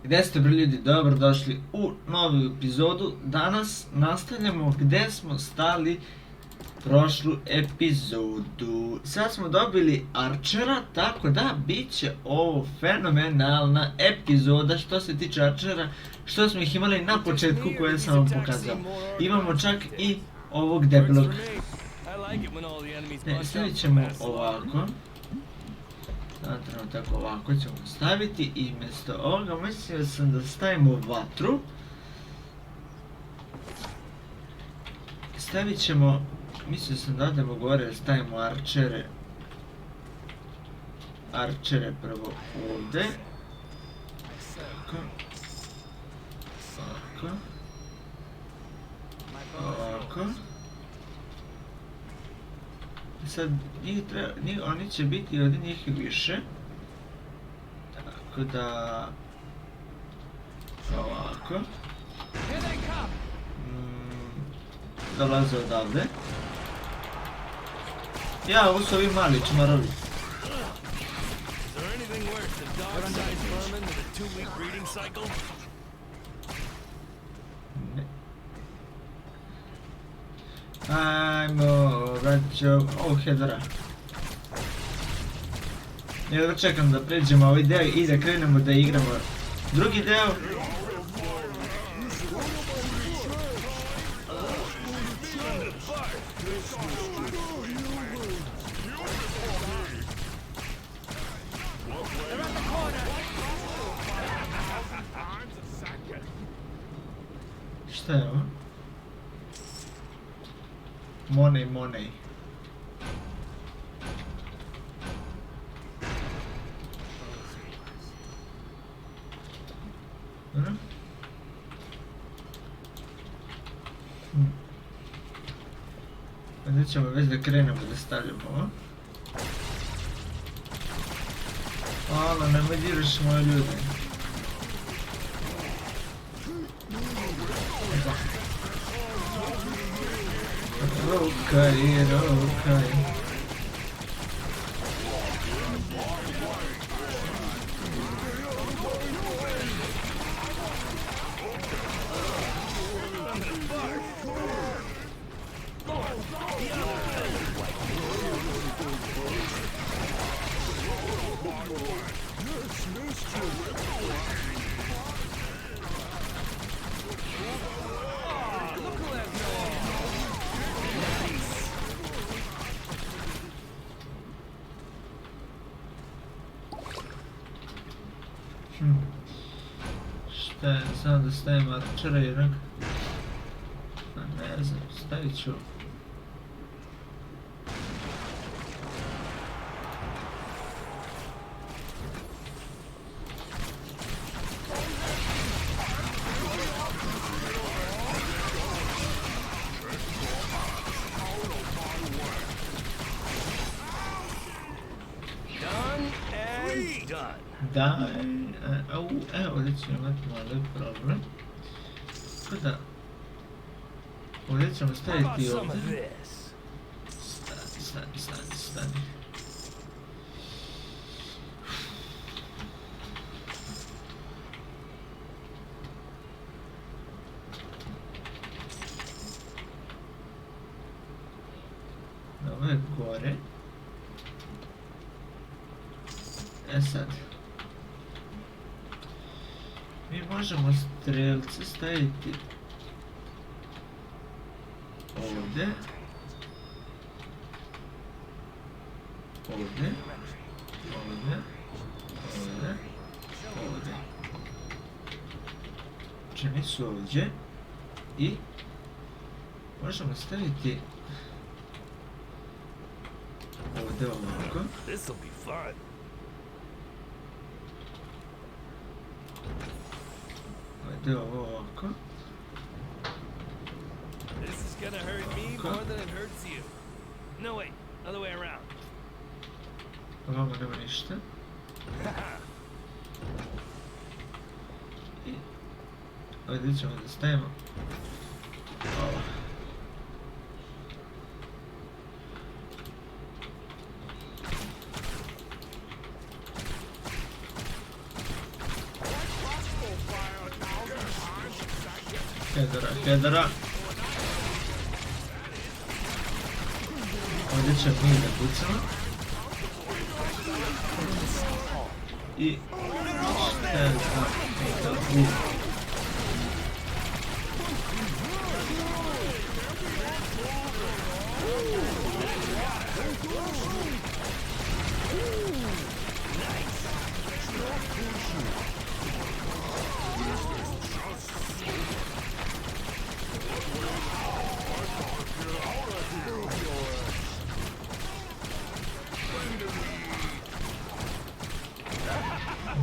Gdje ste bili ljudi, dobrodošli u novu epizodu. Danas nastavljamo gdje smo stali prošlu epizodu. Sad smo dobili Archera, tako da bit će ovo fenomenalna epizoda što se tiče Archera, što smo ih imali na početku koje sam vam pokazao. Imamo čak i ovog debelog. Stavit ćemo ovako. Tako ovako ćemo staviti i mjesto ovoga mislio sam da stavimo vatru. Stavit ćemo, mislio sam da odemo gore, stavimo arčere. Arčere prvo ovdje. Ovako. Ovako. Sad oni će biti od njih više. Tako da... Ovako. Dolaze odavde. Ja, ovo su ovi mali čmarovi. Ajmo, vraćao ovog headera. Ja čekam da pređemo ovaj deo i da krenemo da igramo drugi deo. Šta je ovo? Money. Onda ćemo već da krenemo da stavljamo ovo. Hvala, nemoj diraš moje ljude. Rokaj. Šta je, sad da stavim Archera jednog? Ne znam, stavit ću. Da, evo ovdje ćemo imati mali problem. Tako da, ovdje ćemo staviti ovdje. Stani. Ovo je gore. Sad. Mi možemo strelce staviti ovdje. Ovdje. Čini su ovdje. I možemo staviti ovdje ovako. Ovdje ovako. This is gonna hurt me more than it hurts you. No wait, other way around. Ovamo nema ništa. I ovdje ćemo da stavimo ovo. Hedera. Ovdje će mi da pucamo. I... šta je znam?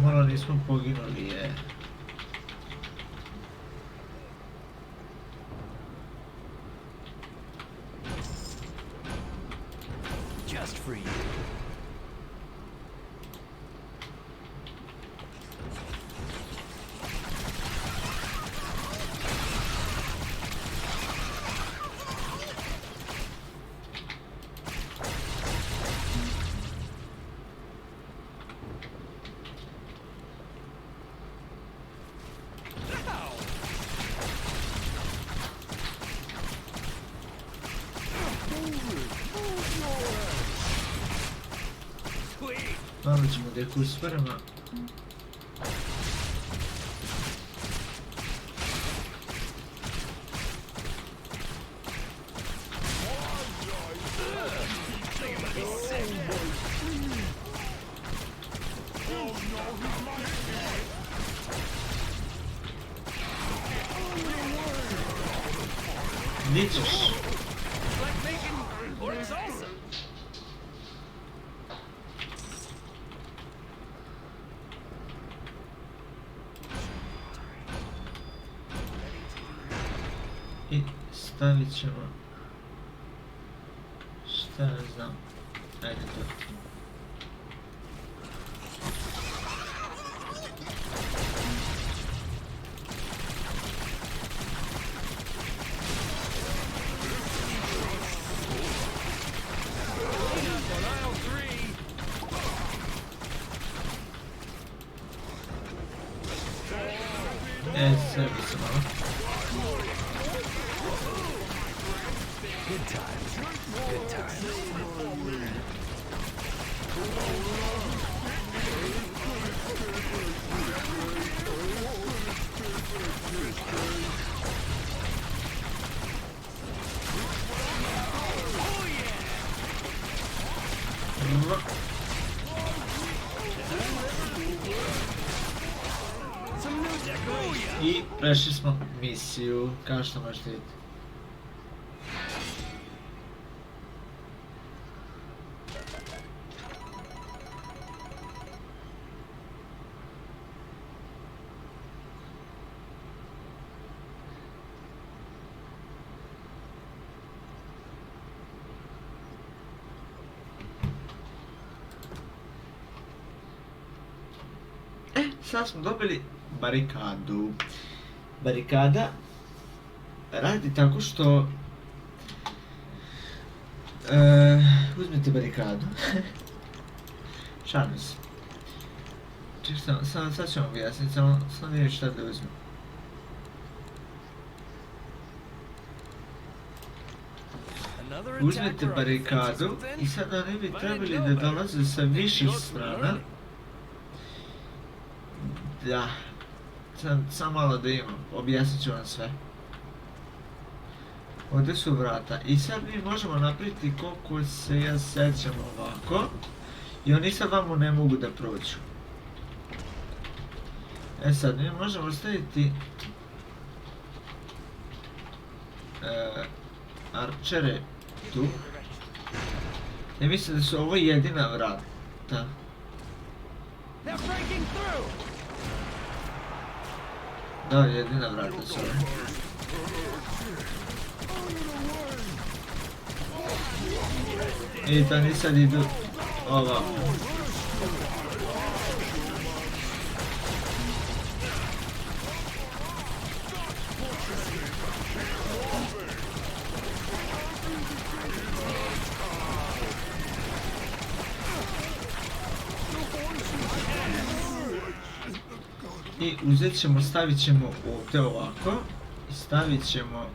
Malo nismo poginuli, je. Just for you. Malo ćemo da ih usparamo. Gdje ćeš? Like making pork salsa. I stavit ćemo... šta ja znam? Ajde to. Sebi se malo. Good times. Good times. I prešli smo misiju, kao što možete vidjeti. Sad smo dobili barikadu. Barikada radi tako što uzmete barikadu. Šalim se. Čekaj, sad ću vam objasniti, samo vidjeti šta da uzmem. Uzmete barikadu i sad oni bi trebali da dolaze sa više strana. Da, sam malo da imam, objasnit ću vam sve. Ovdje su vrata i sad mi možemo napraviti koliko se ja sjećam ovako i oni sad vamo ne mogu da prođu. E sad mi možemo staviti arčere tu. Ja mislim da su ovo jedina vrata. Da, jedina vrata su ovo. I da ni sad idu ovako. I uzet ćemo, stavit ćemo ovdje ovako. I I stavit ćemo,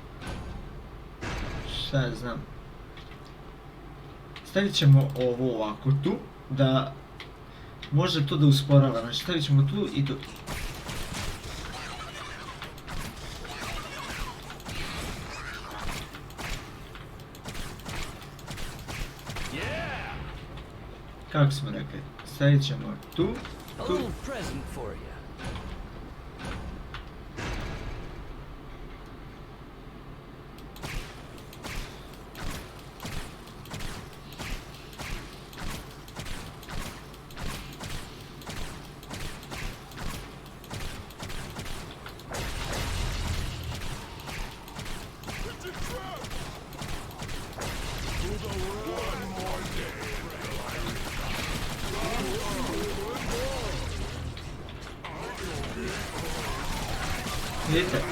šta ja znam, stavit ćemo ovo ovako tu, da može to da usporava, znači stavit ćemo tu i tu. Yeah. Kako smo rekli, stavit ćemo tu, A tu. little present for you. Vidite,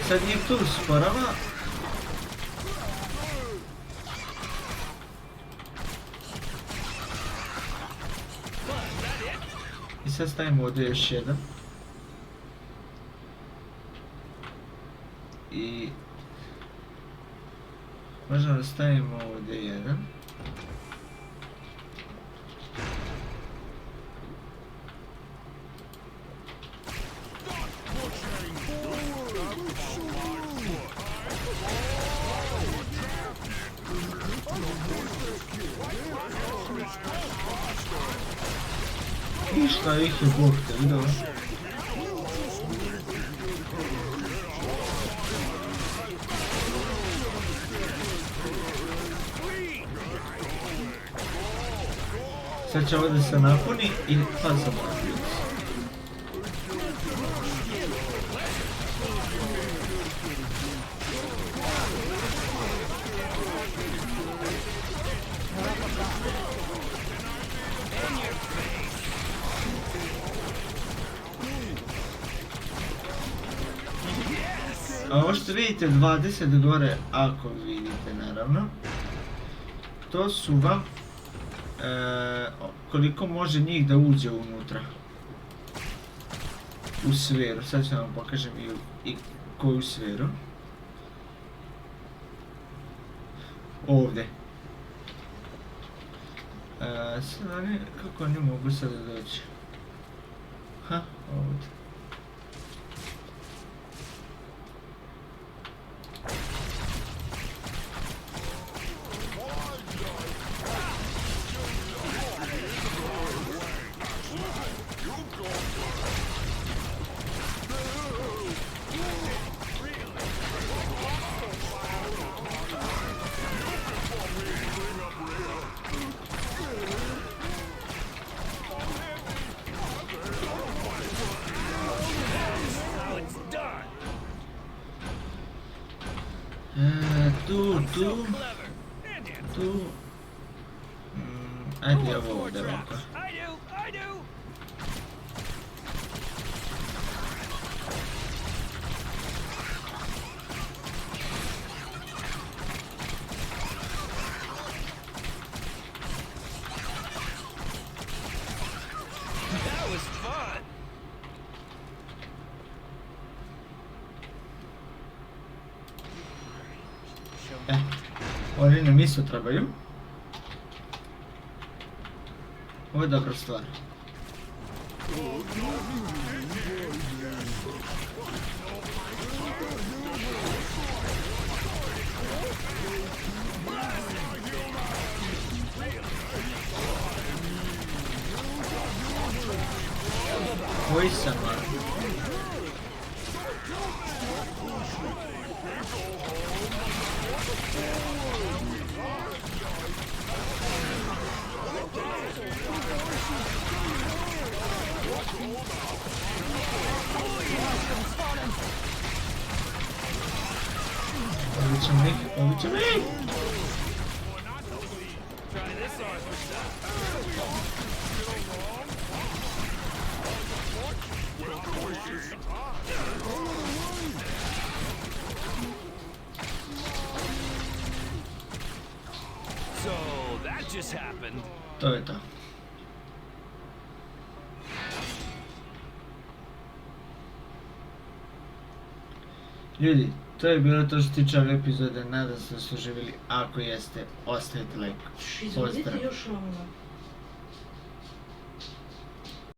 sad njih tu usporava. I sad stavimo ovdje još jedan. I možemo da stavimo ovdje jedan. Ništa ih je Bog te vidio. Sad će ovdje se napuni i pa se mora biti. A ovo što vidite 20 gore, ako vidite naravno, to su vam koliko može njih da uđe unutra u sferu. Sad ću vam pokažem i koju sferu. Ovdje. Sad oni, kako oni mogu sad doći? Ha, ovdje. Tu. Ajde ovo ovdje ovako. I do. That was fun. Oni nam isto trebaju. Ovo je dobra stvar. Koji sam malo? Ovdje ćemo ih. Try this on for stuff. So that just happened. To je to. Ljudi, to je bilo to što se tiče ove epizode, nadam se da ste uživjeli, ako jeste, ostavite like. Izvodite Pozdrav. još ovo.